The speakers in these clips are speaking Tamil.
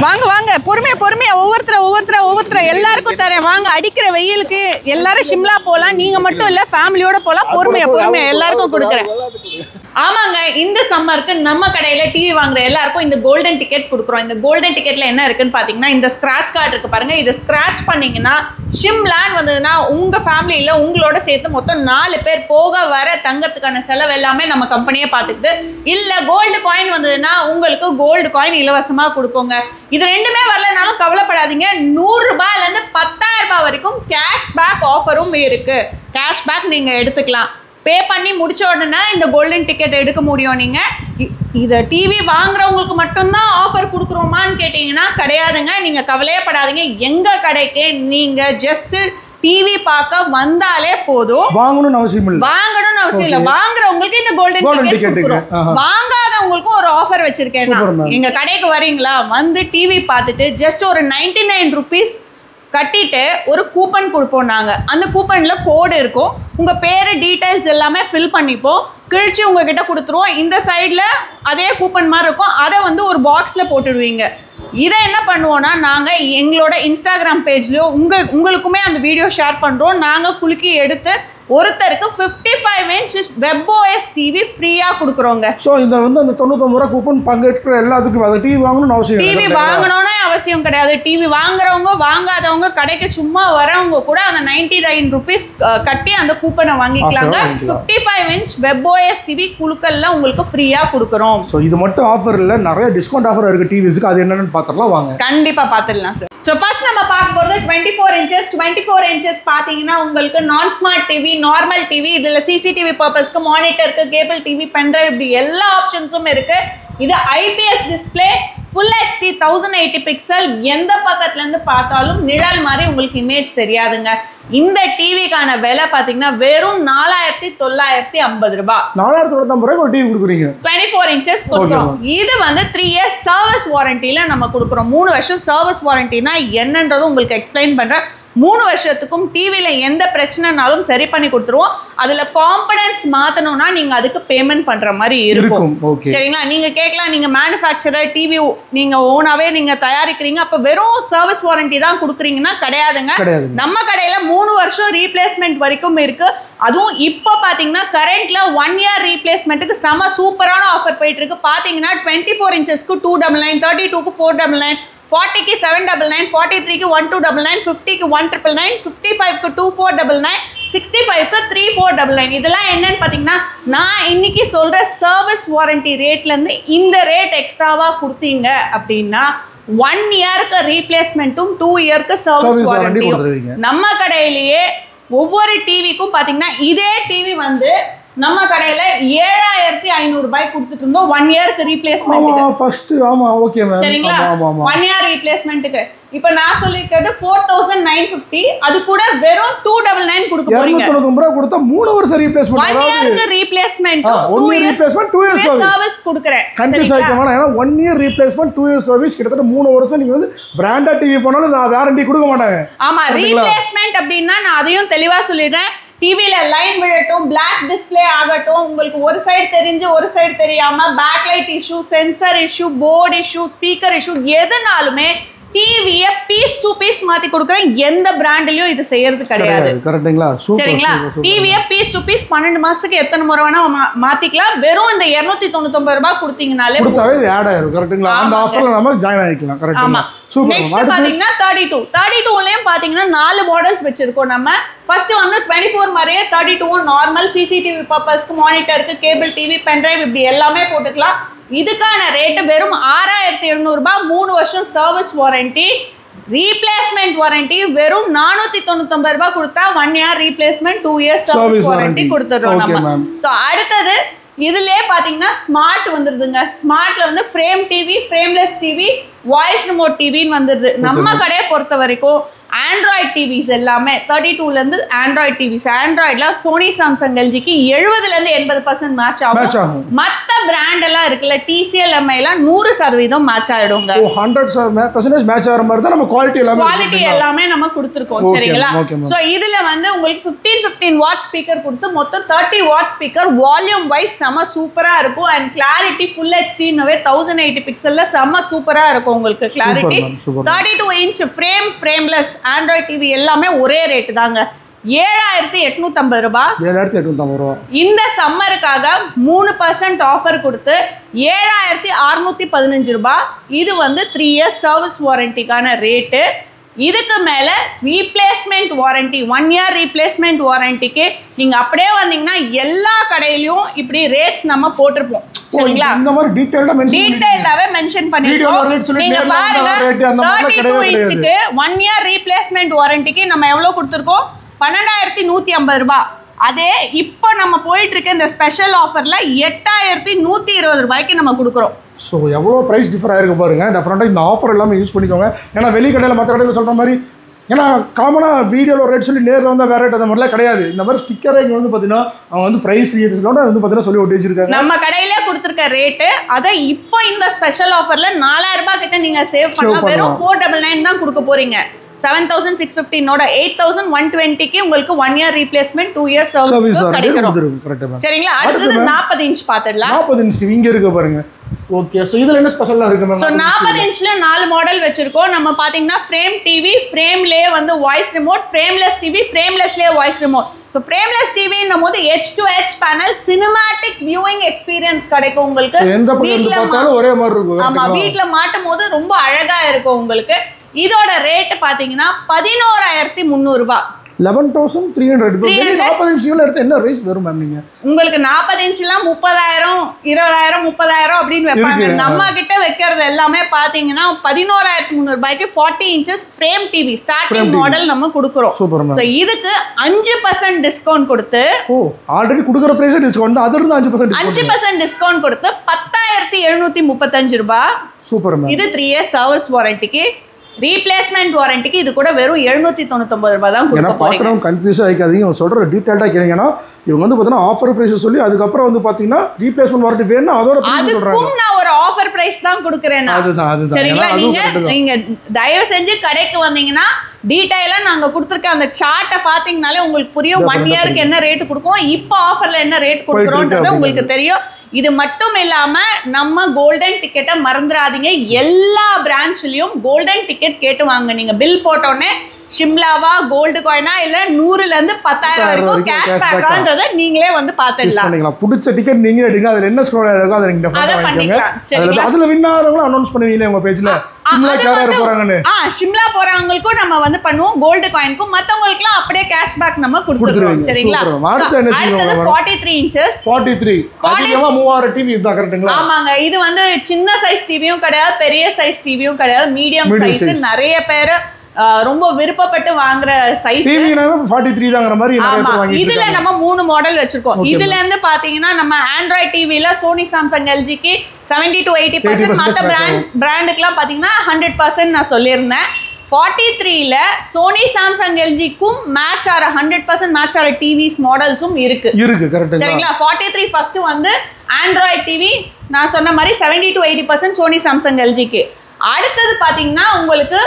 வாங்க வாங்க பொறுமையா ஒவ்வொருத்தர எல்லாருக்கும் தரேன் வாங்க. அடிக்கிற வெயிலுக்கு எல்லாரும் ஷிம்லா போலாம், நீங்க மட்டும் இல்ல ஃபேமிலியோட போலாம். பொறுமையா எல்லாருக்கும் கொடுக்குறேன். ஆமாங்க, இந்த சம்மருக்கு நம்ம கடையில டிவி வாங்குற எல்லாருக்கும் இந்த கோல்டன் டிக்கெட் கொடுக்குறோம். இந்த கோல்டன் டிக்கெட்ல என்ன இருக்குன்னு பாத்தீங்கன்னா இந்த ஸ்கிராட்ச் கார்டு இருக்கு பாருங்க. இதை ஸ்கிராட்ச் பண்ணீங்கன்னா ஷிம்லான்னு வந்ததுன்னா உங்க ஃபேமிலியில உங்களோட சேர்த்து மொத்தம் 4 பேர் போக வர தங்கறதுக்கான செலவு எல்லாமே நம்ம கம்பெனியே பாத்துக்குது. இல்ல கோல்டு காயின் வந்ததுன்னா உங்களுக்கு கோல்டு காயின் இலவசமா கொடுப்போங்க. இது ரெண்டுமே வரலனாலும் கவலைப்படாதீங்க. 100 ரூபாயில இருந்து 10,000 ரூபாய் வரைக்கும் கேஷ்பேக் ஆஃபரும் இருக்கு. கேஷ்பேக் நீங்க எடுத்துக்கலாம். பே பண்ணி முடிச்ச உடனே இந்த கோல்டன் டிக்கெட் எடுக்க முடியும். நீங்க இதை டிவி வாங்குறவங்களுக்கு மட்டும்தான் ஆஃபர் கொடுக்குறோமான்னு கேட்டீங்கன்னா கிடையாதுங்க. நீங்க கவலையே படாதீங்க. எங்க கடைக்கு நீங்க ஜஸ்ட் டிவி பார்க்க வந்தாலே போதும். வாங்கணும்னு அவசியம் இல்லை. வாங்குறவங்களுக்கு இந்த கோல்டன் டிக்கெட் கொடுக்குறோம். வாங்காதவங்களுக்கும் ஒரு ஆஃபர் வச்சிருக்கேன். எங்க கடைக்கு வரீங்களா, வந்து டிவி பார்த்துட்டு ஜஸ்ட் ஒரு 99 rupees கட்டிட்டு ஒரு கூப்பன் கொடுப்போம். நாங்கள் அந்த கூப்பனில் கோடு இருக்கும். உங்கள் பேர் டீட்டெயில்ஸ் எல்லாமே ஃபில் பண்ணிப்போம். கிழிச்சு உங்ககிட்ட கொடுத்துருவோம். இந்த சைடில் அதே கூப்பன் மாதிரி இருக்கும். அதை வந்து ஒரு பாக்ஸில் போட்டுடுவீங்க. இதை என்ன பண்ணுவோன்னா நாங்கள் எங்களோட இன்ஸ்டாகிராம் பேஜ்லையோ உங்களுக்குமே அந்த வீடியோ ஷேர் பண்ணுறோம். நாங்கள் குலுக்கி எடுத்து ஒருத்தருக்கு 55 inch WebOS டிவி ஃப்ரீயாக கொடுக்குறோங்க. ஸோ இந்த வந்து அந்த 99 ரூபா கூப்பன் பங்கேற்கிற எல்லாத்துக்கும் அதை டிவி வாங்கணும்னு அவசியம் டிவி வாங்கணும்னு அவசியம் கிடையாது. டிவி வாங்குறவங்க வாங்காதவங்க கடைக்கு சும்மா வரவங்க கூட அந்த 99 rupees கட்டி அந்த கூப்பனை வாங்கிக்கலாங்க. 55 inch WebOS டிவி குழுக்கள்ல உங்களுக்கு ஃப்ரீயா கொடுக்குறோம். ஸோ இது மட்டும் ஆஃபர் இல்லை, நிறைய டிஸ்கவுண்ட் ஆஃபர் இருக்கு டிவிஸ்க்கு. அது என்னன்னு பார்த்துடலாம் வாங்க. கண்டிப்பா பார்த்துடலாம் சார். ஸோ ஃபர்ஸ்ட் நம்ம பார்க்க போகிறது 24 inches பார்த்தீங்கன்னா உங்களுக்கு நான் ஸ்மார்ட் டிவி, நார்மல் டிவி, இதில் சிசிடிவி பர்பஸ்க்கு, மானிட்டருக்கு, கேபிள் டிவி, பென்ட்ரைவ், இப்படி எல்லா ஆப்ஷன்ஸும் இருக்கு. இது IPS display, full HD 1080 pixel. எந்த பக்கத்துல இருந்து பார்த்தாலும் நிழல் மாதிரி உங்களுக்கு இமேஜ் தெரியாதுங்க. இந்த டிவிக்கான விலை பார்த்தீங்கன்னா வெறும் 4950 ரூபாய். 4950 ரூபாய்க்கு ஒரு டிவி கொடுக்குறீங்க. 24 inches கொடுக்குறோம். இது வந்து 3 years சர்வீஸ் வாரண்டியில நம்ம கொடுக்குறோம். 3 வருஷம் சர்வீஸ் வாரண்டினா என்னன்றது உங்களுக்கு எக்ஸ்பிளைன் பண்றேன். 3 வருஷத்துக்கும் டிவியில எந்த பிரச்சனைனாலும் சரி பண்ணி கொடுத்துருவோம். அதுல காம்பனன்ட்ஸ் மாத்தணும்னா நீங்க அதுக்கு பேமெண்ட் பண்ற மாதிரி இருக்கும். சரிங்களா? நீங்க கேட்கலாம், நீங்க மேனுஃபேக்சரர் டிவி நீங்க ஓனாவே நீங்க தயாரிக்கிறீங்க, அப்ப வெறும் சர்வீஸ் வாரண்டி தான் கொடுக்குறீங்கன்னா கிடையாதுங்க. நம்ம கடையில 3 வருஷம் ரீப்ளேஸ்மெண்ட் வரைக்கும் இருக்கு. அதுவும் இப்போ பாத்தீங்கன்னா கரண்ட்ல 1 year ரீப்ளேஸ்மெண்ட்டுக்கு செம சூப்பரான ஆஃபர் போயிட்டு இருக்கு. பாத்தீங்கன்னா 24 inchesக்கு 299, 32க்கு 499, 40க்கு 799, 43க்கு 1299, 50க்கு 1999, 55க்கு 2499, 65க்கு 3499. இதெல்லாம் என்னன்னு பார்த்தீங்கன்னா நான் இன்னைக்கு சொல்ற சர்வீஸ் வாரண்டி ரேட்ல இருந்து இந்த ரேட் எக்ஸ்ட்ராவா கொடுத்தீங்க அப்படின்னா 1 yearக்கு ரீப்ளேஸ்மெண்ட்டும் 2 yearக்கு சர்வீஸ் வாரண்டியும். நம்ம கடையிலேயே ஒவ்வொரு டிவிக்கும் பார்த்தீங்கன்னா இதே டிவி வந்து நம்ம கடையில 7500 ரூபாய் கொடுத்துட்டு இருந்தோம் 1 yearக்கு ரீப்ளேஸ்மென்ட்க்கு. ஃபர்ஸ்ட் ஆமா ஓகே மேம். சரிங்களா? 1 year ரீப்ளேஸ்மென்ட்க்கு இப்போ நான் சொல்லிக்கிறது 4950. அது கூட வெறும் 299 கொடுக்க போறீங்க. 299 ரூபாய் கொடுத்தா 3 வருஷம் ரீப்ளேஸ்மென்ட். 1 yearக்கு replacement, 2 year replacement, 2 year service கொடுக்கிறேன். கண்டிப்பா சாய்க்கணும். ஏனா 1 year ரீப்ளேஸ்மென்ட், 2 year சர்வீஸ் கிட்டத்தட்ட 3 வருஷம் நீங்க வந்து பிராண்டட் டிவி போனாலும் வாரண்டி கொடுக்க மாட்டாங்க. ஆமா, ரீப்ளேஸ்மென்ட் அப்படினா நான் அதையும் தெளிவா சொல்லிடுறேன். டிவில லைன் விழட்டும், பிளாக் டிஸ்பிளே ஆகட்டும், உங்களுக்கு ஒரு சைடு தெரிஞ்சு ஒரு சைடு தெரியாம backlight issue, sensor issue, board issue, speaker issue, எதுனாலுமே டிவியை பீஸ் டு பீஸ் மாத்தி கொடுக்குறேன். எந்த பிராண்ட்லயும் இது செய்யறது கிடையாது. சரிங்களா? டிவியை பீஸ் டு பீஸ் 12 மாசத்துக்கு எத்தனை முறை வேணா மாத்திக்கலாம். வெறும் இந்த 299 ரூபாய் கொடுத்தீங்கனாலே அந்த ஆஃபர்ல நம்ம ஜாயின் ஆயிக்கலாம். ஆமா. நெக்ஸ்ட் பாத்தீங்கன்னா 32லயும் பாத்தீங்கன்னா 4 மாடல்ஸ் வச்சிருக்கோம் நம்ம. ஃபர்ஸ்ட் வந்து 24 மாதிரியே 32 நார்மல், சிசிடிவி பர்பஸ்க்கு, மானிட்டருக்கு, கேபிள் டிவி, பென்ட்ரைவ், இப்படி எல்லாமே போட்டுக்கலாம். இதுக்கான ரேட் வெறும் 6700 ரூபாய். 3 வருஷம் சர்வீஸ் வாரண்டி, ரீப்ளேஸ்மெண்ட் வாரண்டி வெறும் 499 ரூபாய் கொடுத்தா 1 year replacement, 2 years service warranty கொடுத்துறோம் நம்ம. சோ அடுத்தது இதுலயே பாத்தீங்கன்னா ஸ்மார்ட் வந்துருதுங்க. ஸ்மார்ட்ல வந்து frame TV, frameless TV, voice remote டிவின்னு வந்துருது. நம்ம கடையை பொறுத்த வரைக்கும் ஆண்ட்ராய்ட் டிவிஸ் எல்லாமே 32லேருந்து ஆண்ட்ராய்ட் டிவிஸ். ஆண்ட்ராய்டில் சோனி சாம்சங் எல்ஜிக்கு 70லேருந்து 80% மேட்ச் ஆகும். மற்ற பிராண்ட் எல்லாம் இருக்குல்ல TCL MIலாம் 100% மேட்ச் ஆகிடுங்க. 100% மேட்ச் ஆகிற மாதிரி தான் நம்ம குவாலிட்டி எல்லாமே நம்ம கொடுத்துருக்கோம். சரிங்களா? ஸோ இதில் வந்து உங்களுக்கு 15 வாட் ஸ்பீக்கர் கொடுத்து மொத்தம் 30 வாட் ஸ்பீக்கர் வால்யூம் வைஸ் செம்ம சூப்பராக இருக்கும். அண்ட் கிளாரிட்டி ஃபுல் HDனவே 1080 பிக்சலில் செம்ம சூப்பராக இருக்கும் உங்களுக்கு clarity. 32 inch frameless Android TV எல்லாமே ஒரே ரேட்டு தாங்க. 7,850 ரூபாய். 7,850 ரூபா. இந்த சம்மருக்காக 3% ஆஃபர் கொடுத்து 7,615 ரூபாய். இது வந்து 3 இயர்ஸ் சர்வீஸ் வாரண்டிக்கான ரேட்டு. இதுக்கு மேலே ரீப்ளேஸ்மெண்ட் வாரண்டி 1 இயர் ரீப்ளேஸ்மெண்ட் வாரண்டிக்கு நீங்கள் அப்படியே வந்தீங்கன்னா எல்லா கடையிலையும் இப்படி ரேட்ஸ் நம்ம போட்டிருப்போம். சரிங்களா? இந்த மாதிரி டீடைல்டாவே மென்ஷன் பண்ணிருக்கோம். நீங்க பாருங்க 32 இன்ச்சுக்கு 1 இயர் ரீப்ளேஸ்மெண்ட் வாரண்டிக்கு நம்ம எவ்வளவு கொடுத்திருக்கோம்? 12,150 ரூபாய். அதே இப்போ நம்ம போயிட்டு இருக்க இந்த ஸ்பெஷல் ஆஃபர்ல 8,120 ரூபாய்க்கு நம்ம கொடுக்குறோம். ஸோ எவ்வளோ ப்ரைஸ் டிஃபர் ஆயிருக்கு பாருங்க. டெஃபினட்டாக இந்த ஆஃபர் எல்லாமே யூஸ் பண்ணிக்கோங்க. ஏன்னா வெளி கடையில் மற்ற கடையில் சொல்கிற மாதிரி ஏன்னா காமனாக வீடியோவில் ரேட் சொல்லி நேரில் வந்து வேறு ரேட் அந்த மாதிரிலாம் கிடையாது. இந்த மாதிரி ஸ்டிக்கரை இங்கே வந்து பார்த்தீங்கன்னா அவங்க வந்து ப்ரைஸ் ரேட்ஸ்லோட வந்து பார்த்தீங்கன்னா சொல்லி ஒட்டி வச்சிருக்காங்க. நம்ம கடையிலே கொடுத்துருக்க ரேட்டு அதை இப்போ இந்த ஸ்பெஷல் ஆஃபரில் 4,000 ரூபாய் கிட்ட நீங்கள் சேவ் பண்ணலாம். வெறும் 499 தான் கொடுக்க போறீங்க. 7,615 8,120க்கு உங்களுக்கு 1 இயர் ரீப்ளேஸ்மெண்ட் 2 இயர்ஸ் சர்வீஸ் கிடைக்கும். சரிங்களா? அடுத்து 40 இன்ச் பார்த்துடலாம். 40 இன்ச் இங்க இருக்கு பாருங்க. ஓகே, சோ இதுல என்ன ஸ்பெஷலா இருக்கு மேம்? சோ 40 இன்ச்ல 4 மாடல் வச்சிருக்கோம். நம்ம பாத்தீங்கன்னா ஃப்ரேம் டிவி, ஃப்ரேம்லயே வந்து வாய்ஸ் ரிமோட், ஃப்ரேம்லெஸ் டிவி, ஃப்ரேம்லெஸ்லயே வாய்ஸ் ரிமோட். சோ ஃப்ரேம்லெஸ் டிவின்னும் போது H to H panel cinematic viewing experience கிடைக்கும் உங்களுக்கு. எந்த பக்கம் பார்த்தாலும் ஒரே மாதிரி இருக்கும். ஆமா, வீட்ல மாட்டும் போது ரொம்ப அழகா இருக்கும் உங்களுக்கு. இதோட ரேட் பாத்தீங்கன்னா 11,300 ரூபாய். 11,300. 40 இன்ச்ல எடுத்து என்ன ரேஸ் வரும் மேம்? நீங்க உங்களுக்கு 40 இன்ச்லாம் 30,000 20,000 30,000 அப்படின்னு வைப்பாங்க. நம்ம கிட்ட வைக்கிறது எல்லாமே பாத்தீங்கன்னா 11,300 ரூபாய்க்கு 40 inches frame TV starting model நம்ம கொடுக்குறோம். சோ இதுக்கு 5% டிஸ்கவுண்ட் கொடுத்து ஆல்ரெடி கொடுக்குற பிரைஸ் டிஸ்கவுண்ட் அதுல இருந்து 5% டிஸ்கவுண்ட் கொடுத்து 10,735 ரூபாய். Super ma'am. இது 3 இயர்ஸ் சர்வீஸ் வாரண்டிக்கு. ரீப்ளேஸ்மெண்ட் வாரண்டிக்கு இது கூட வெறும் 799 ரூபாய் தான் கொடுக்க போறீங்க. நான் கன்ஃபியூஸ் ஆயிக்காதீங்க. இவங்க சொல்ற டீடைலா கேளுங்கன்னா இவங்க வந்து பார்த்தா ஆஃபர் பிரைஸ் சொல்லி அதுக்கு அப்புறம் வந்து பாத்தீங்கன்னா ரீப்ளேஸ்மெண்ட் வாரண்டி வேணும் அதோட பிரைஸ் சொல்றாங்க. அதுக்கு நான் ஒரு ஆஃபர் பிரைஸ் தான் கொடுக்கிறேன். அதுதான் சரிங்களா? நீங்க தயவு செஞ்சு கடைக்கு வந்தீங்கன்னா டீடைலா நாங்க கொடுத்திருக்க அந்த சார்ட்டை பாத்தீங்கனாலே உங்களுக்கு புரியும். 1 இயருக்கு என்ன ரேட் கொடுக்கோம், இப்போ ஆஃபர்ல என்ன ரேட் கொடுக்குறோம்ன்றது உங்களுக்கு தெரியும். இது மட்டும் இல்லாம நம்ம கோல்டன் டிக்கெட்டை மறந்துடாதீங்க. எல்லா பிரான்ச்லயும் கோல்டன் டிக்கெட் கேட்டு வாங்க. நீங்க பில் போட்டோன்னே ஷிம்லாவா கோல்டு காயினா இல்ல 100ல இருந்து 10,000 வரைக்கும் கேஷ் பேக்கான்றத நீங்களே வந்து பாத்துடலாம். பிடிச்ச டிக்கெட் நீங்க எடுங்க. அதுல என்ன ஸ்கோர் இருக்கோ அதை நீங்க பண்ணிக்கலாம். அதுல வின் ஆறவங்க அனௌன்ஸ் பண்ணுவீங்க உங்க பேஜ்ல. ஷிம்லா போறவங்களுக்கும் நம்ம வந்து பண்ணுவோம். கோல்டு காயினுக்கும் மத்தவங்களுக்குலாம் அப்படியே கேஷ் பேக் நம்ம கொடுத்துருவோம். சரிங்களா? அடுத்து 43 இன்ச்சஸ் 43 அதிகமா 3000 டிவி இதா கரெக்ட்டுங்களா? ஆமாங்க. இது வந்து சின்ன சைஸ் டிவியும் கிடையாது, பெரிய சைஸ் டிவியும் கிடையாது, மீடியம் சைஸ். நிறைய பேர் ரொம்ப விருப்பப்பட்டு வாங்குற சைஸ் டிவினாவே 43 தாங்கற மாதிரி நிறைய பேர் வாங்கிட்டு. இதுல நம்ம 3 மாடல் வச்சிருக்கோம். இதுல இருந்து பாத்தீங்கன்னா நம்ம ஆண்ட்ராய்ட் டிவில சோனி சாம்சங் எல்ஜிக்கு 70 to 80%, மத்த பிராண்டுக்குலாம் பாத்தீங்கன்னா 100% நான் சொல்லியிருந்தேன். 43ல சோனி சாம்சங் எல்ஜிக்கும் மேட்ச் ஆற 100% மேட்ச் ஆற டிவிஸ் மாடல்ஸும் இருக்கு. கரெக்ட். சரிங்களா? 43 ஃபர்ஸ்ட் வந்து ஆண்ட்ராய்ட் டிவி நான் சொன்ன மாதிரி 70 to 80% சோனி சாம்சங் எல்ஜிக்கு. அடுத்தது பாத்தீங்கன்னா உங்களுக்கு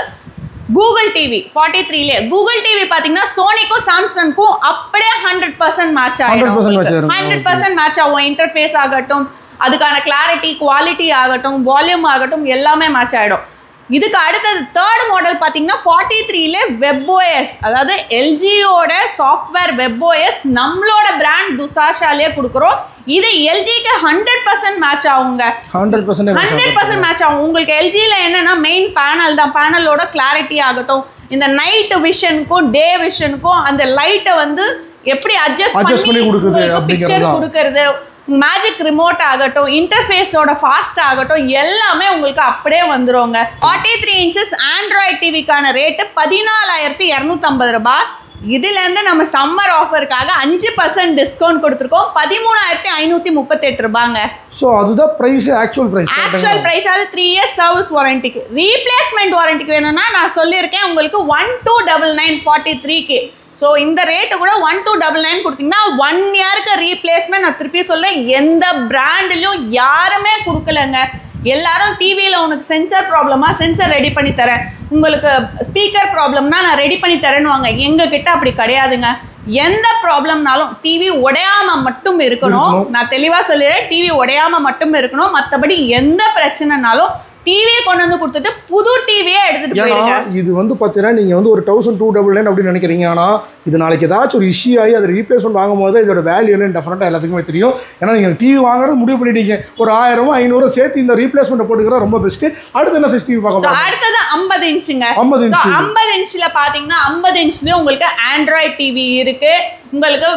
கூகுள் டிவி 43ல கூகுள் டிவி பாத்தீங்கன்னா சோனிக்கும் சாம்சங்க்கும் அப்படியே 100% மேட்ச் ஆயிடும். 100% மேட்ச் ஆகும். இன்டர்ஃபேஸ் ஆகட்டும், அதுக்கான கிளாரிட்டி குவாலிட்டி ஆகட்டும், வால்யூம் ஆகட்டும், எல்லாமே மேட்ச் ஆயிடும். இதுக்கு அடுத்தது தேர்ட் மாடல் பாத்தீங்கன்னா 43ல WebOS, அதாவது LGயோட சாஃப்ட்வேர் WebOS நம்மளோட பிராண்ட் துசாஷாலே கொடுக்குறோம். இது LGக்கு 100% மேட்ச் ஆகுங்க. 100% மேட்ச் ஆகும். உங்களுக்கு LGல என்னன்னா மெயின் பேனல் தான். பேனலோட கிளாரிட்டி ஆகட்டும், இந்த நைட் விஷனுக்கும் டே விஷனுக்கும் அந்த லைட்டை வந்து எப்படி அட்ஜஸ்ட் பண்ணி பிக்சர் கொடுக்கறது, மேஜிக் ரிமோட் ஆகட்டும், இன்டர்ஃபேஸோட ஃபாஸ்ட் ஆகட்டும், எல்லாமே உங்களுக்கு அப்படியே வந்துருங்க. 43 இன்ச்சஸ் ஆண்ட்ராய்ட் டிவிக்கான ரேட்டு 14,250 ரூபாய். இதுலேருந்து நம்ம சம்மர் ஆஃபருக்காக 5% டிஸ்கவுண்ட் கொடுத்துருக்கோம். 13,538 ரூபாங்க. ஸோ அதுதான் ப்ரைஸ், ஆக்சுவல் ப்ரைஸ். அது 3 இயர்ஸ் சர்வீஸ் வாரண்டிக்கு. ரீப்ளேஸ்மெண்ட் வாரண்டிக்கு வேணும்னா நான் சொல்லியிருக்கேன் உங்களுக்கு 129943K. ஸோ இந்த ரேட்டு கூட 1299 கொடுத்தீங்கன்னா 1 இயருக்கு ரீப்ளேஸ்மெண்ட். நான் திருப்பி சொல்ல எந்த பிராண்ட்லையும் யாருமே கொடுக்கலங்க. எல்லாரும் டிவியில் உனக்கு சென்சர் ப்ராப்ளமா, சென்சர் ரெடி பண்ணி தரேன், உங்களுக்கு ஸ்பீக்கர் ப்ராப்ளம்னா நான் ரெடி பண்ணி தரேன்னு வாங்க. எங்ககிட்ட அப்படி கிடையாதுங்க. எந்த ப்ராப்ளம்னாலும் டிவி உடையாம மட்டும் இருக்கணும். நான் தெளிவாக சொல்லிடுறேன், டிவி உடையாம மட்டும் இருக்கணும். மற்றபடி எந்த பிரச்சனைனாலும் டிவியை கொண்டு வந்து கொடுத்துட்டு புது டிவியே எடுத்துட்டு போயிடுங்க. இது வந்து பார்த்தீங்கன்னா நீங்கள் வந்து ஒரு 1299 அப்படின்னு நினைக்கிறீங்க. ஆனால் இது நாளைக்கு ஏதாச்சும் ஒரு இஷ்யூ ஆகி அதை ரீப்ளேஸ்மெண்ட் வாங்கும்போது இதோட வேல்யூ என்னன்னு டெஃபினட்டாக எல்லாத்துக்குமே தெரியும். ஏன்னா நீங்கள் டிவி வாங்குறது முடிவு பண்ணிட்டீங்க, ஒரு 1000 500 சேர்த்து இந்த ரீப்ளேஸ்மெண்ட் போட்டுக்கிறது ரொம்ப பெஸ்ட். அடுத்து என்ன சைஸ் டிவி பார்க்க போறோம்? அடுத்தது 50 இன்ச்சுங்க. 50 இன்ச்சில் பார்த்தீங்கன்னா 50 இன்ச்லேயும் உங்களுக்கு ஆண்ட்ராய்ட் டிவி இருக்கு, உங்களுக்கு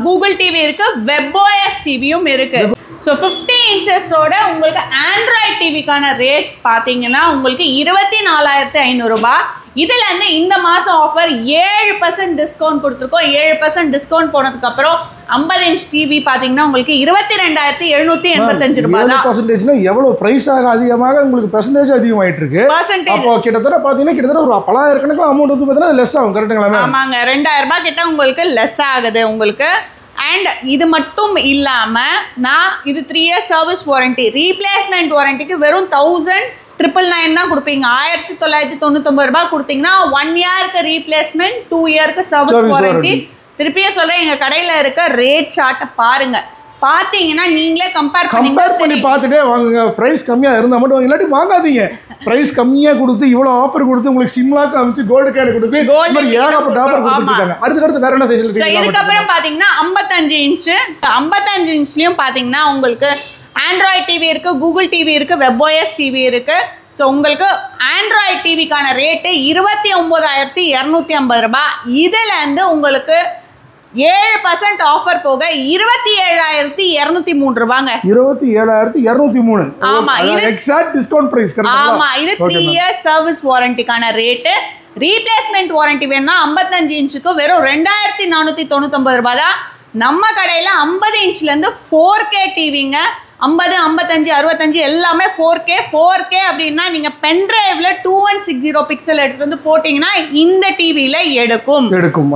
கூகுள் டிவி இருக்கு, வெப்ஓஎஸ் டிவியும் இருக்கு. ஸோ 50 இன்ச்சஸோட உங்களுக்கு ஆண்ட்ராய்ட் டிவிக்கான ரேட்ஸ் பார்த்தீங்கன்னா உங்களுக்கு 24,500 ரூபாய். இதுலேருந்து இந்த மாதம் ஆஃபர் 7% டிஸ்கவுண்ட் கொடுத்துருக்கோம். 7% டிஸ்கவுண்ட் போனதுக்கப்புறம் 50 இன்ச் டிவி பார்த்தீங்கன்னா உங்களுக்கு 22,785 ரூபாய் தான். பர்சன்டேஜ்னா எவ்வளோ ப்ரைஸ் ஆக அதிகமாக உங்களுக்கு பர்சன்டேஜ் அதிகமாயிட்டு இருக்கு. அப்போ கிட்டத்தட்ட பார்த்தீங்கன்னா கிட்டத்தட்ட ஒரு 10,000 கணக்கில் அமௌண்ட் வந்து பார்த்தீங்கன்னா லெஸ் ஆகும். கரெக்டுங்களா? ஆமாங்க, 2000 ரூபாய் கிட்ட உங்களுக்கு லெஸ் ஆகுது உங்களுக்கு. அண்ட் இது மட்டும் இல்லாமல் நான் இது 3 இயர்ஸ் சர்வீஸ் வாரண்டி, ரீப்ளேஸ்மெண்ட் வாரண்டிக்கு வெறும் 1,999 தான் கொடுப்பீங்க. 1999 ரூபாய் கொடுத்தீங்கன்னா 1 இயருக்கு ரீப்ளேஸ்மெண்ட், 2 இயருக்கு சர்வீஸ் வாரண்டி. திருப்பியும் சொல்கிறேன், எங்கள் கடையில் இருக்க ரேட் சார்ட்டை பாருங்கள். பார்த்தீங்கன்னா நீங்களே கம்பேர் பண்ணி பார்த்துட்டே வாங்குங்க. ப்ரைஸ் கம்மியாக இருந்தால் மட்டும் வாங்க, இல்லாட்டி வாங்காதீங்க. ப்ரைஸ் கம்மியாக கொடுத்து இவ்வளோ ஆஃபர் கொடுத்து உங்களுக்கு சிம்லாக்கு அமைச்சு கோல்டு கேன் கொடுத்து ஏகப்பட்ட ஆஃபர் கொடுத்துருக்காங்க. அடுத்து வேற என்ன சைஸ்ல? இதுக்கப்புறம் பார்த்தீங்கன்னா 55 இன்ச்சு. 55 இன்ச்லையும் பார்த்தீங்கன்னா உங்களுக்கு ஆண்ட்ராய்ட் டிவி இருக்கு, கூகுள் டிவி இருக்கு, வெப்ஓஎஸ் டிவி இருக்கு. ஸோ உங்களுக்கு ஆண்ட்ராய்ட் டிவிக்கான ரேட்டு 29,250 ரூபாய். இதுலேருந்து உங்களுக்கு 7% ஆஃபர் போக 27,203 ரூபாங்க. 27,203. ஆமா, இது எக்ஸாக்ட் டிஸ்கவுண்ட் பிரைஸ். ஆமா, இது 3 இயர்ஸ் சர்வீஸ் வாரண்டிக்கான ரேட்டு. ரீப்ளேஸ்மெண்ட் வாரண்டி வேணும்னா 55 இன்ச்சுக்கு வெறும் 2,499 ரூபாய் தான். நம்ம கடையில் 50 இன்ச்லேருந்து 4K டிவிங்க. 50, 55, 65 எல்லாமே 4K அப்படின்னா நீங்கள் பென்ட்ரைவ்ல 2160 பிக்சல் எடுத்துட்டு வந்து போட்டிங்கன்னா இந்த டிவியில் எடுக்கும்.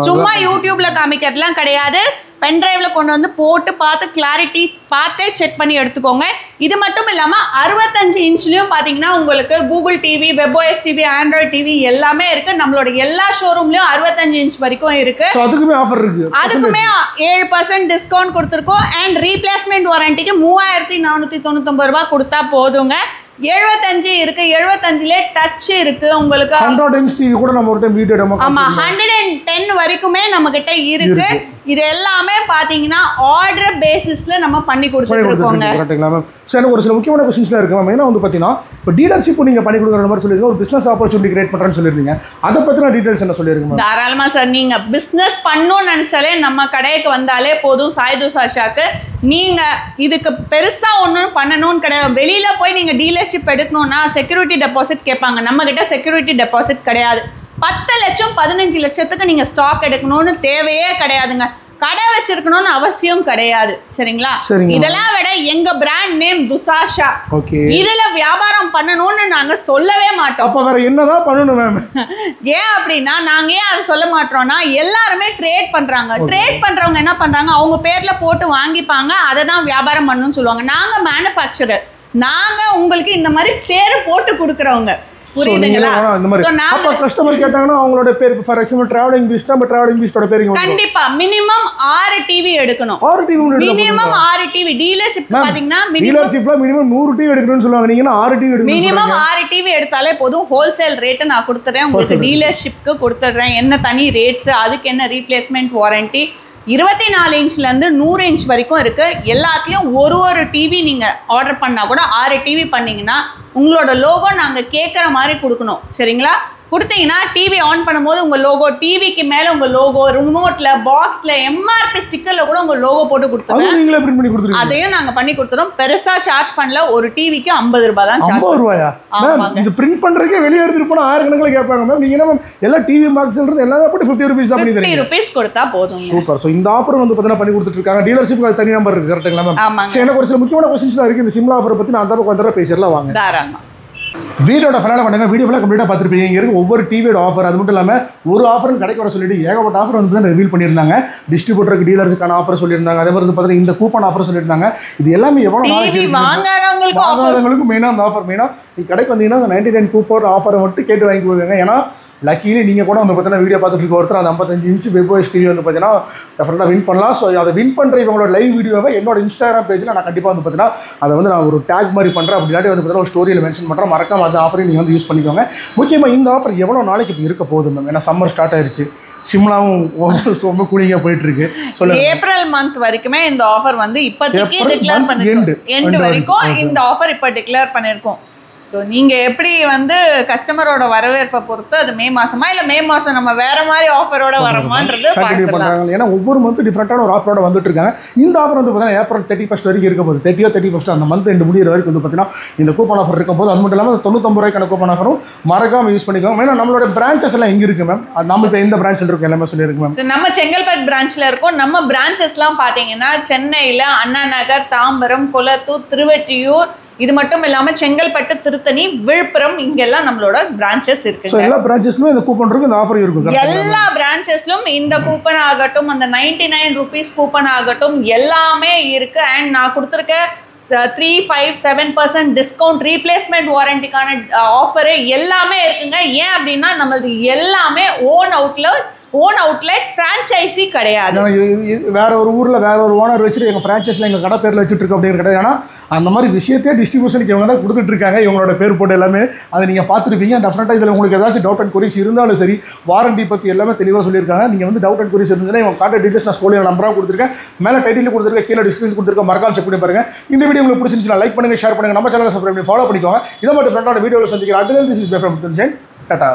சும்மா யூடியூப்ல காமிக்கிறதுலாம் கிடையாது. பென்ட்ரைவ்ல கொண்டு வந்து போட்டு பார்த்து கிளாரிட்டி பார்த்தே செக் பண்ணி எடுத்துக்கோங்க. இது மட்டும் இல்லாமல் 65 இன்ச்லையும் பார்த்தீங்கன்னா உங்களுக்கு Google TV, webOS TV, Android TV எல்லாமே இருக்கு. நம்மளோட எல்லா ஷோரூம்லயும் 65 இன்ச் வரைக்கும் இருக்கு. அதுக்குமே ஆஃபர் இருக்கு. அதுக்குமே 7% டிஸ்கவுண்ட் கொடுத்துருக்கோம். அண்ட் ரீப்ளேஸ்மெண்ட் வாரண்டிக்கு 3,499 ரூபாய் கொடுத்தா போதுங்க. 75 இருக்கு, 75லே டச் இருக்கு உங்களுக்கு. 100 இன்ச் டிவி கூட நம்ம ஒரு டைம் வீடியோ டெமோ. ஆமா, 110 வரைக்குமே நம்ம கிட்ட இருக்கு. இது எல்லாமே பாத்தீங்கன்னா ஆர்டர் பேசிஸ்ல நம்ம பண்ணி கொடுத்துட்டு இருக்கோங்க. கரெக்ட்டுங்களா மேம்? சோ எனக்கு ஒரு சில முக்கியமான क्वेश्चंसலாம் இருக்கு மேம். ஏன்னா வந்து பாத்தீங்கன்னா இப்போ டீலர்ஷிப் நீங்க பண்ணி கொடுக்குற மாதிரி சொல்லிருக்கீங்க, ஒரு பிசினஸ் ஆப்பர்ச்சுனிட்டி கிரியேட் பண்றேன்னு சொல்லிருக்கீங்க. அத பத்தின டீடைல்ஸ் என்ன சொல்லிருக்கீங்க மேம்? தாராளமா சார், நீங்க பிசினஸ் பண்ணணும்னு நினைச்சாலே நம்ம கடைக்கு வந்தாலே போதும். சாய்து சாஷாக்கு நீங்க இதுக்கு பெருசா ஒன்றும் பண்ணணும்னு கிடையாது. வெளியில போய் நீங்க டீலர்ஷிப் எடுக்கணும்னா செக்யூரிட்டி டெபாசிட் கேட்பாங்க. நம்ம கிட்ட செக்யூரிட்டி டெபாசிட் கிடையாது. 10 லட்சம் 15 லட்சத்துக்கு நீங்க ஸ்டாக் எடுக்கணும்னு தேவையே கிடையாதுங்க. கடை வச்சிருக்கணும்னு அவசியம் கிடையாது. சரிங்களா? இதெல்லாம் விட எங்க பிராண்ட் நேம் துசாஷா. இதுல வியாபாரம் பண்ணணும்னு நாங்க சொல்லவே மாட்டோம். அப்ப வேற என்னதான் பண்ணணும் மேம்? ஏன் அப்படின்னா நாங்க ஏன் அதை சொல்ல மாட்டோம்னா எல்லாருமே ட்ரேட் பண்றாங்க. ட்ரேட் பண்றவங்க என்ன பண்றாங்க, அவங்க பேர்ல போட்டு வாங்கிப்பாங்க, அதை தான் வியாபாரம் பண்ணணும்னு சொல்லுவாங்க. நாங்க மேனுஃபேக்சரர், நாங்க உங்களுக்கு இந்த மாதிரி பேர் போட்டு கொடுக்குறவங்க. புரியுதுங்களா? அப்ப கஸ்டமர் கேட்டாங்கன்னா அவங்களோட பேர், ஃபார் எக்ஸாம்பிள் டிராவலிங் பீஸ்ட், நம்ம டிராவலிங் பீஸ்டோட பேர் கண்டிப்பா மினிமம் 6 டிவி எடுக்கணும். 6 டிவி மினிமம் 6 டிவி. டீலர்ஷிப் பாத்தீங்கன்னா டீலர்ஷிப்ல மினிமம் 100 டிவி எடுக்கணும்னு சொல்லுவாங்க. நீங்க 6 டிவி எடுக்கணும். மினிமம் 6 டிவி எடுத்தாலே போதும். ஹோல்சேல் ரேட் நான் கொடுத்துறேன் உங்களுக்கு, டீலர்ஷிப்க்கு கொடுத்துறேன். என்ன தனி ரேட்ஸ், அதுக்கு என்ன ரீப்ளேஸ்மெண்ட் வாரண்டி. 24 இன்ச்லேருந்து 100 இன்ச் வரைக்கும் இருக்குது. எல்லாத்துலேயும் ஒரு டிவி நீங்கள் ஆர்டர் பண்ணால் கூட 6 டிவி பண்ணிங்கன்னா உங்களோட லோகோ நாங்கள் கேட்குற மாதிரி கொடுக்கணும். சரிங்களா? கொடுத்தீங்கன்னா டிவி ஆன் பண்ணும்போது உங்க லோகோ, டிவிக்கு மேல உங்க லோகோ, ரிமோட்ல, பாக்ஸ்ல, எம்ஆர்பி ஸ்டிக்கர்ல கூட உங்க லோகோ போட்டு கொடுத்துருவோம். நீங்களே பிரிண்ட் பண்ணி கொடுத்துருவீங்க? அதையும் நாங்க பண்ணி கொடுத்துறோம். பெருசா சார்ஜ் பண்ணல. ஒரு டிவிக்கு 50 ரூபாய் தான் சார்ஜ். 50 ரூபாயா? மேம் இது பிரிண்ட் பண்றதுக்கே வெளிய எடுத்துட்டு போனா 1000 கணக்குல கேட்பாங்க மேம். நீங்க என்ன மேம் எல்லா டிவி பாக்ஸ்ன்றது எல்லாமே போட்டு 50 ரூபாய் தான் பண்ணி தரீங்க. 50 ரூபாய் கொடுத்தா போதும். சூப்பர். சோ இந்த ஆஃபர் வந்து பார்த்தா பண்ணி கொடுத்துட்டு இருக்காங்க. டீலர்ஷிப்க்கு தனி நம்பர் இருக்கு கரெக்ட்டுங்களா மேம்? ஆமாங்க. சரி, எனக்கு ஒரு சில முக்கியமான क्वेश्चंसலாம் இருக்கு. இந்த சிம்லா ஆஃபர் பத்தி நான் அந்த பக்கம் வந்தற பேசிரலாம் வாங்க. தாராளமா. வீடியோட ஃபைனலாக பண்ணுங்க. வீடியோ ஃபுல்லாக கம்ப்ளீட்டாக பார்த்துருப்பீங்க. இங்கே இருக்க ஒவ்வொரு டிவியோட ஆஃபர், அது மட்டும் இல்லாமல் ஒரு ஆஃபர் கடைக்கு வர சொல்லிட்டு ஏகப்பட்ட ஆஃபர் வந்து தான் ரிவீல் பண்ணியிருந்தாங்க. டிஸ்ட்ரிபியூட்டருக்கு, டீலர்ஸுக்கான ஆஃபர் சொல்லியிருந்தாங்க. அதே மாதிரி வந்து பார்த்தீங்கன்னா இந்த கூப்பன் ஆஃபர் சொல்லியிருந்தாங்க. இது எல்லாமே எவ்வளோ நாளைக்கு வாங்காதவங்களுக்கு மெயினாக அந்த ஆஃபர் மெயினாக கடைக்கு வந்தீங்கன்னா அந்த 99 கூப்பன் ஆஃபரை மட்டும் கேட்டு வாங்கி போடுங்க. ஏன்னா லக்கிலி நீங்கள் கூட வந்து பார்த்தீங்கன்னா வீடியோ பார்த்துட்டு இருக்க ஒருத்தர் அந்த 55 இன்ச் வெப்ஓஎஸ் டிவி வந்து பார்த்தீங்கன்னா டெஃபினட்டாக வின் பண்ணலாம். ஸோ அதை வின் பண்ணுற இவங்களோட லைவ் வீடியோவை என்னோட இன்ஸ்டாகிராம் பேஜில் நான் கண்டிப்பாக வந்து பார்த்தீங்கன்னா அதை வந்து நான் ஒரு டேக் மாதிரி பண்ணுறேன். அப்படி இல்லாட்டி வந்து பார்த்தீங்கன்னா ஒரு ஸ்டோரியில் மென்ஷன் பண்ணுறேன். மறக்காம அந்த ஆஃபரையும் நீங்கள் வந்து யூஸ் பண்ணிக்கோங்க. முக்கியமாக இந்த ஆஃபர் எவ்வளோ நாளைக்கு இப்போ இருக்க போகுது மேம்? ஏன்னா சம்மர் ஸ்டார்ட் ஆயிடுச்சு. சிம்லாவும் ரொம்ப கூலிங்காக போயிட்டு இருக்கு. சொல்லுங்க. ஏப்ரல் மந்த் வரைக்குமே இந்த ஆஃபர் வந்து இப்போதைக்கு டிக்ளேர் பண்ணிருக்கோம். எண்ட் வரைக்கும் இந்த ஆஃபர் இப்போ டிக்ளேர் பண்ணிருக்கோம். ஸோ நீங்கள் எப்படி வந்து கஸ்டமரோட வரவேற்பை பொறுத்து அது மே மாதமா இல்லை மே மாதம் நம்ம வேற மாதிரி ஆஃபரோட வரோமான்றது பார்க்கலாம். ஏன்னா ஒவ்வொரு மந்த் டிஃப்ரெண்டான ஒரு ஆஃபரோட வந்துட்டு இருக்காங்க. இந்த ஆஃபர் வந்து பார்த்தீங்கன்னா ஏப்ரல் 31 வரைக்கும் இருக்க போது. 31 அந்த மந்த் எண்டு முடிகிற வரைக்கும் வந்து பார்த்தீங்கன்னா இந்த கூப்பன் ஆஃபர் இருக்கும் போது. அது மட்டும் இல்லாமல் 99 ரூபாய்க்கான கூப்பன் ஆஃபரும் மறக்காம யூஸ் பண்ணிக்கோங்க. ஏன்னா நம்மளோட பிரான்ச்சஸ் எல்லாம் எங்கே இருக்கு மேம்? நம்ம இப்போ எந்த பிரான்ச்சில் இருக்கும் எல்லாமே சொல்லியிருக்கு மேம். ஸோ நம்ம செங்கல்பட்டு பிரான்ச்சில் இருக்கோம். நம்ம பிரான்ச்சஸ்லாம் பார்த்தீங்கன்னா சென்னையில் அண்ணா நகர், தாம்பரம், கொளத்தூர், திருவெற்றியூர், இது மட்டும் இல்லாம செங்கல்பட்டு, திருத்தணி, விழுப்புரம் இங்கெல்லாம் நம்மளோட பிரான்ச்சஸ் இருக்கு. எல்லா பிரான்ச்சஸ்லயும் இந்த கூப்பன் இருக்கு, இந்த ஆஃபர் இருக்கு. எல்லா பிரான்ச்சஸ்லயும் இந்த கூப்பன் ஆகட்டும், அந்த 99 ரூபீஸ் கூப்பன் ஆகட்டும் எல்லாமே இருக்கு. அண்ட் நான் கொடுத்துருக்க 357% டிஸ்கவுண்ட், ரீப்ளேஸ்மெண்ட் வாரண்டிக்கான ஆஃபரு எல்லாமே இருக்குங்க. ஏன் அப்படின்னா நம்மளது எல்லாமே ஓன் அவுட்லெட் ஃப்ரான்ச்சைசி கிடையாது. வேற ஒரு ஊர்ல வேற ஒரு ஓனர் வச்சுட்டு எங்க ஃப்ரான்ச்சைஸ்ல எங்க கடை பேர்ல வச்சுட்டு இருக்கோம் அப்படின்னு கிடையாது. ஏன்னா அந்த மாதிரி விஷயத்தையே டிஸ்ட்ரிபியூஷனுக்கு இவங்க தான் கொடுத்துட்டு இருக்காங்க. இவங்களோட பேர் போட்டு எல்லாமே அதை நீங்க பார்த்துருப்பீங்க. டெஃபினட்டா இதுல உங்களுக்கு ஏதாச்சும் டவுட் அண்ட் குரீஸ் இருந்தாலும் சரி, வாரண்டி பத்தி எல்லாமே தெளிவாக சொல்லியிருக்காங்க. நீங்க வந்து டவுட் அண்ட் குரீஸ் இருந்ததுன்னா இவங்க கான்டாக்ட் டீடைல்ஸ் நான் ஸ்கூலில் நம்பராக கொடுத்துருக்கேன், மேலே டைட்டில் கொடுத்துருக்கேன், கீழே டிஸ்கிரிப்ஷன் கொடுத்துருக்கேன். மறக்காம செக் பண்ணி பாருங்க. இந்த வீடியோ உங்களுக்கு பிடிச்சிருந்துச்சுன்னா லைக் பண்ணுங்க, ஷேர் பண்ணுங்க, நம்ம சேனலை சப்ஸ்கிரைப் பண்ணி ஃபாலோ பண்ணிக்கோங்க. இதை மட்டும் ஃப்ரெண்டோட வீடியோவில் சந்திக்கிறேன். டாடா.